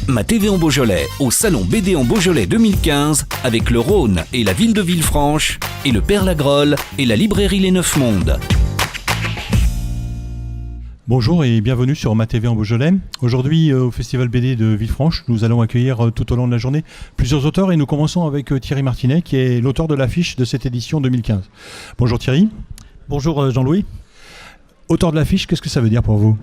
Ma TV en Beaujolais au Salon BD en Beaujolais 2015 avec le Rhône et la ville de Villefranche et le Père Lagrolle et la librairie Les Neuf Mondes. Bonjour et bienvenue sur Ma TV en Beaujolais. Aujourd'hui au Festival BD de Villefranche, nous allons accueillir tout au long de la journée plusieurs auteurs et nous commençons avec Thierry Martinet qui est l'auteur de l'affiche de cette édition 2015. Bonjour Thierry. Bonjour Jean-Louis. Auteur de l'affiche, qu'est-ce que ça veut dire pour vous ?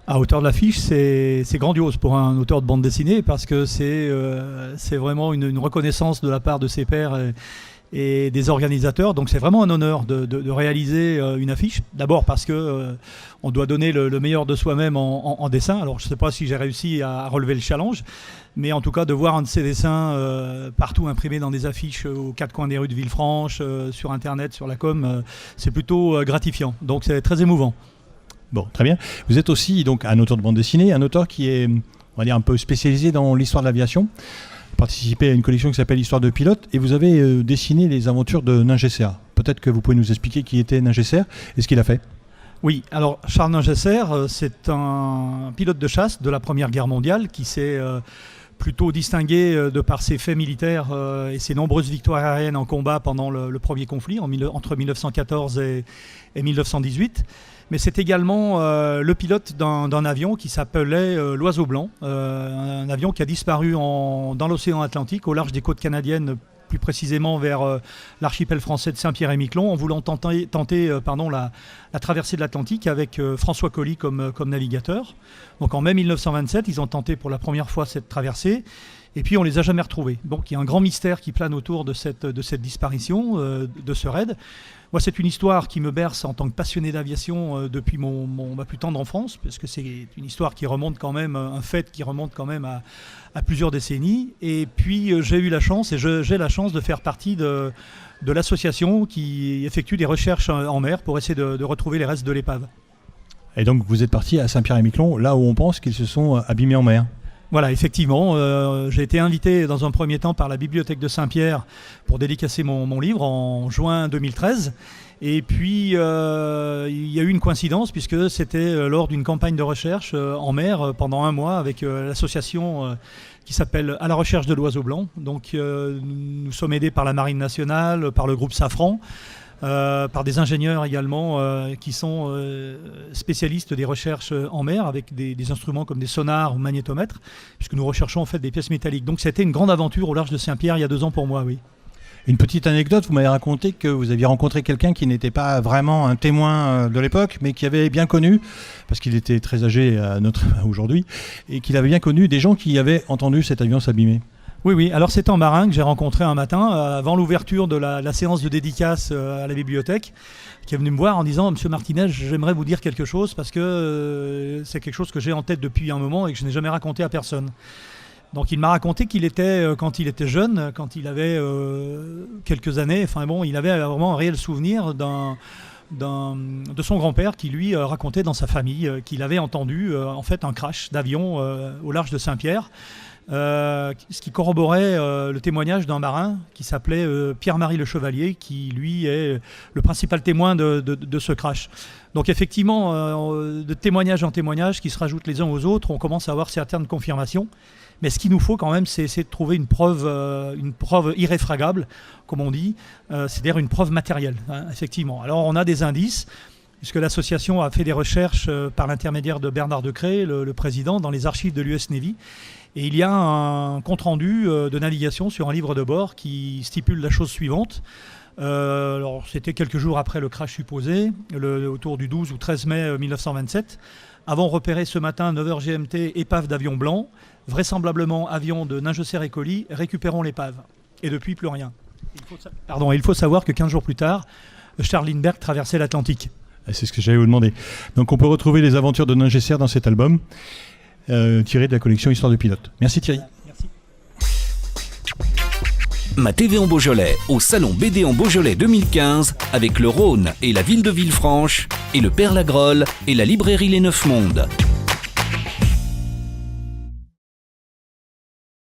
Auteur de l'affiche, c'est grandiose pour un auteur de bande dessinée parce que c'est vraiment une reconnaissance de la part de ses pairs et des organisateurs. Donc c'est vraiment un honneur de réaliser une affiche. D'abord parce que on doit donner le meilleur de soi-même en dessin. Alors je ne sais pas si j'ai réussi à relever le challenge, mais en tout cas de voir un de ces dessins partout imprimés dans des affiches aux quatre coins des rues de Villefranche, sur Internet, sur la com, c'est plutôt gratifiant. Donc c'est très émouvant. Bon, très bien. Vous êtes aussi donc un auteur de bande dessinée, un auteur qui est, on va dire, un peu spécialisé dans l'histoire de l'aviation. Vous participez à une collection qui s'appelle Histoire de pilote et vous avez dessiné les aventures de Ningesser. Peut-être que vous pouvez nous expliquer qui était Ningesser et ce qu'il a fait. Oui, alors Charles Ningesser, c'est un pilote de chasse de la Première Guerre mondiale qui s'est plutôt distingué de par ses faits militaires et ses nombreuses victoires aériennes en combat pendant le premier conflit entre 1914 et 1918. Mais c'est également le pilote d'un avion qui s'appelait l'Oiseau Blanc, un avion qui a disparu dans l'océan Atlantique, au large des côtes canadiennes, plus précisément vers l'archipel français de Saint-Pierre-et-Miquelon, en voulant tenter la traversée de l'Atlantique avec François Colly comme navigateur. Donc en mai 1927, ils ont tenté pour la première fois cette traversée. Et puis on ne les a jamais retrouvés. Donc il y a un grand mystère qui plane autour de cette disparition, de ce raid. Moi, c'est une histoire qui me berce en tant que passionné d'aviation depuis ma plus tendre enfance, parce que c'est une histoire qui remonte quand même, un fait qui remonte quand même à plusieurs décennies. Et puis j'ai eu la chance, et j'ai la chance de faire partie de l'association qui effectue des recherches en mer pour essayer de retrouver les restes de l'épave. Et donc vous êtes parti à Saint-Pierre-et-Miquelon, là où on pense qu'ils se sont abîmés en mer. Voilà, effectivement, j'ai été invité dans un premier temps par la bibliothèque de Saint-Pierre pour dédicacer mon livre en juin 2013. Et puis, il y a eu une coïncidence puisque c'était lors d'une campagne de recherche en mer pendant un mois avec l'association qui s'appelle À la recherche de l'Oiseau Blanc. Donc, nous sommes aidés par la Marine nationale, par le groupe Safran, par des ingénieurs également qui sont spécialistes des recherches en mer avec des instruments comme des sonars ou magnétomètres, puisque nous recherchons en fait des pièces métalliques. Donc c'était une grande aventure au large de Saint-Pierre il y a 2 ans pour moi, oui. Une petite anecdote, vous m'avez raconté que vous aviez rencontré quelqu'un qui n'était pas vraiment un témoin de l'époque, mais qui avait bien connu, parce qu'il était très âgé aujourd'hui, et qu'il avait bien connu des gens qui avaient entendu cet avion s'abîmer. Oui, alors c'est un marin que j'ai rencontré un matin avant l'ouverture de la séance de dédicace à la bibliothèque, qui est venu me voir en disant « Monsieur Martinet, j'aimerais vous dire quelque chose parce que c'est quelque chose que j'ai en tête depuis un moment et que je n'ai jamais raconté à personne. » Donc il m'a raconté qu'il était, quand il était jeune, quand il avait quelques années, il avait vraiment un réel souvenir de son grand-père qui lui racontait dans sa famille qu'il avait entendu en fait un crash d'avion au large de Saint-Pierre. Ce qui corroborait le témoignage d'un marin qui s'appelait Pierre-Marie Le Chevalier, qui lui est le principal témoin de ce crash. Donc effectivement, de témoignage en témoignage qui se rajoutent les uns aux autres, on commence à avoir certaines confirmations. Mais ce qu'il nous faut quand même, c'est essayer de trouver une preuve irréfragable, comme on dit, c'est-à-dire une preuve matérielle, hein, effectivement. Alors on a des indices, puisque l'association a fait des recherches par l'intermédiaire de Bernard Decré, le président, dans les archives de l'US Navy. Et il y a un compte-rendu de navigation sur un livre de bord qui stipule la chose suivante. Alors c'était quelques jours après le crash supposé, autour du 12 ou 13 mai 1927. Avons repéré ce matin 9h GMT épave d'avion blanc, vraisemblablement avion de Ningesser et Colly, récupérons l'épave. Et depuis, plus rien. Il faut savoir que 15 jours plus tard, Charles Lindbergh traversait l'Atlantique. C'est ce que j'allais vous demander. Donc on peut retrouver les aventures de Ningesser dans cet album, tiré de la collection Histoire de pilote. Merci Thierry. Merci. Ma TV en Beaujolais au Salon BD en Beaujolais 2015 avec le Rhône et la ville de Villefranche et le Père Lagrolle et la librairie Les Neuf Mondes.